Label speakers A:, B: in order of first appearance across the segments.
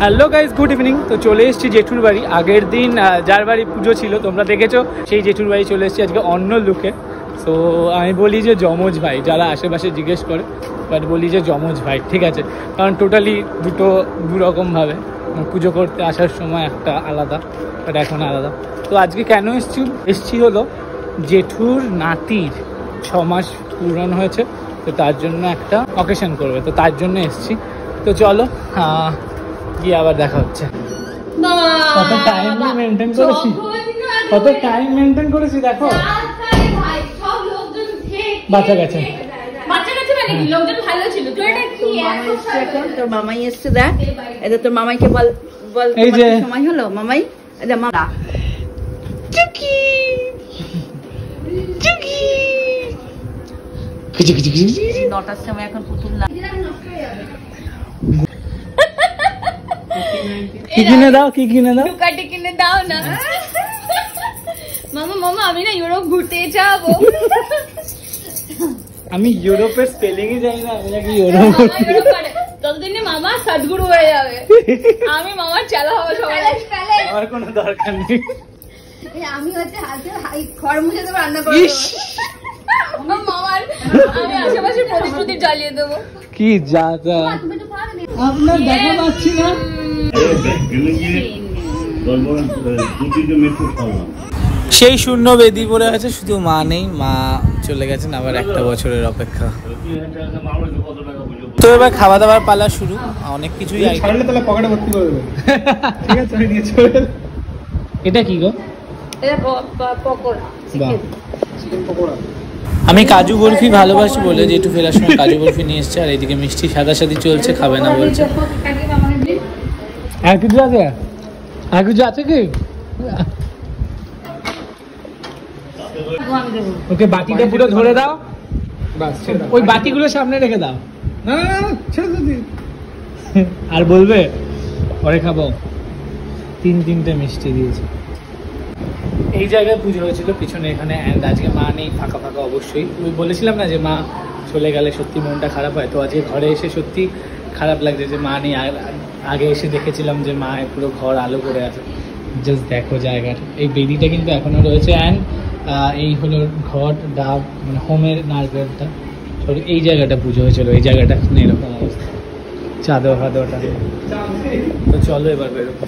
A: Hello guys, good evening. তো চলে এসেছি জেঠুর বাড়ি। আগের দিন যার বাড়ি পুজো ছিল তোমরা দেখেছো, সেই জেঠুর বাড়ি চলে এসেছি আজকে অন্য লুকে। সো আমি বলি যে যমজ ভাই, যারা আশেপাশে জিজ্ঞেস করে, বাট বলি যে যমজ ভাই, ঠিক আছে? কারণ টোটালি দুরকমভাবে পুজো করতে আসার সময় একটা আলাদা, বাট এখন আলাদা। তো আজকে কেন এসছি হলো জেঠুর নাতির 6 মাস পূরণ হয়েছে, তো তার জন্য একটা অকেশন করবে, তো তার জন্য এসছি। তো চলো গিয়ে আবার দেখা হচ্ছে। কত টাইম মেনটেন করেছি দেখো। বাচ্চা গেছে
B: লোকজন ভালো ছিল। তোর মামাই এসছে, দেখ এটা তোর মামাইকে বল এই যে সময় হলো মামাই। মামা চুকি চুকি 9টার সময় এখন পুতুল না।
A: কি কিনে দাও
B: দুকাটি কিনে দাও না। মামা আমি না ইউরোপ ঘুরতে যাবো।
A: আমি ইউরোপের স্পেলিংই জানি না, আমি নাকি ইউরোপ
B: ততদিনে মামা সদ্গুরু হয়ে যাবে। আমি মামার চালা হবো সবাই।
A: আমার কোনো দরকার নেই।
B: আমি হচ্ছে হাতে খড় মুছে দেবো, রান্না করে মামার আমি আশেপাশে প্রতিশ্রুতি জ্বালিয়ে দেবো।
A: কি যা আপনার দেখা পাচ্ছি না। সেই শূন্য বেদি পড়ে আছে, শুধু মা নেই, মা চলে গেছেন আবার একটা বছরের অপেক্ষা। তো এবার খাওয়া দাওয়ার পালা শুরু। অনেক কিছুই পকেটে ভর্তি করে দেবে, ঠিক আছে? এটা কি গো? আমি কাজু বরফি ভালোবাসি বলে জেঠু ফেরার সময় কাজু বরফি নিয়ে এসছে, আর এইদিকে মিষ্টি সাদাসাদি চলছে, খাবে না বলছে। আর কিছু আছে কি? ওকে বাটিটা পুরো ধরে দাও, ওই বাটিগুলো সামনে রেখে দাও। না আর বলবে পরে খাবো। 3-3টে মিষ্টি দিয়েছে। এই জায়গায় পুজো হয়েছিল পিছনে এখানে, অ্যান্ড আজকে মা নেই, ফাঁকা অবশ্যই। ওই বলেছিলাম না যে মা চলে গেলে সত্যি মনটা খারাপ হয়, তো আজকে ঘরে এসে সত্যি খারাপ লাগছে যে মা নেই। আগে এসে দেখেছিলাম যে মা পুরো ঘর আলো করে আছে। জাস্ট দেখো জায়গাটা, এই বেদিটা কিন্তু এখনো রয়েছে। অ্যান্ড এই হলো ঘট ডাব, মানে হোমের নারকেলটা। এই জায়গাটা পুজো হয়েছিল, এই জায়গাটা এরকম অবস্থা, চাদর ফাদরটা। তো চলো এবার বেরোবো।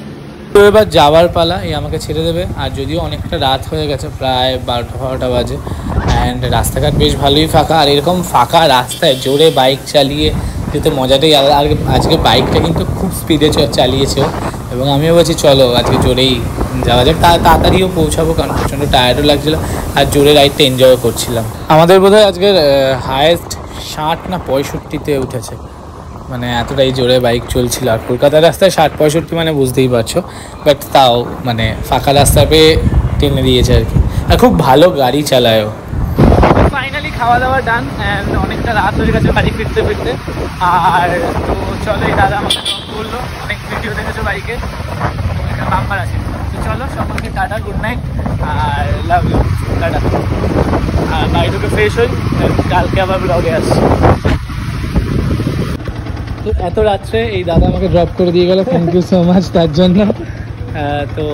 A: তো এবার যাওয়ার পালা, এই আমাকে ছেড়ে দেবে। আর যদিও অনেকটা রাত হয়ে গেছে, প্রায় 12টা বাজে, অ্যান্ড রাস্তাঘাট বেশ ভালোই ফাঁকা। আর এরকম ফাঁকা রাস্তায় জোরে বাইক চালিয়ে যেতে মজাটাই আলাদা। আর আজকে বাইকটা কিন্তু খুব স্পিডে চালিয়েছে, এবং আমিও বলছি চলো আজকে জোরেই যাওয়া যাক, তাড়াতাড়িও পৌঁছাবো, কারণ প্রচণ্ড টায়ার্ডও লাগছিলো আর জোরে রাইডটা এনজয় করছিলাম। আমাদের বোধহয় আজকের হায়েস্ট 60 না 65-তে উঠেছে, মানে এতটাই জোরে বাইক চলছিল। আর কলকাতার রাস্তায় 60-65 মানে বুঝতেই পারছো, বাট তাও মানে ফাঁকা রাস্তা পেয়ে টেনে দিয়েছে আর কি। আর খুব ভালো গাড়ি চালায়ও। ফাইনালি খাওয়া দাওয়া ডান, অ্যান্ড অনেকটা রাত হয়ে গেছে বাড়ি ফিরতে। আর তো চলো, এই দাদা আমাকে ড্রপ করলো। অনেক ভিডিও দেখেছো বাইকে, একটা নাম্বার আছে। তো চলো, সকলকে টাটা, গুড নাইট, আর লাভ ইউ, টাটা। আর বাড়িটাকে ফ্রেশ হই, কালকে আবার ব্লগে আসছি। তো এত রাত্রে এই দাদা আমাকে ড্রপ করে দিয়ে গেল, থ্যাংক ইউ সো মাচ তার জন্য। তো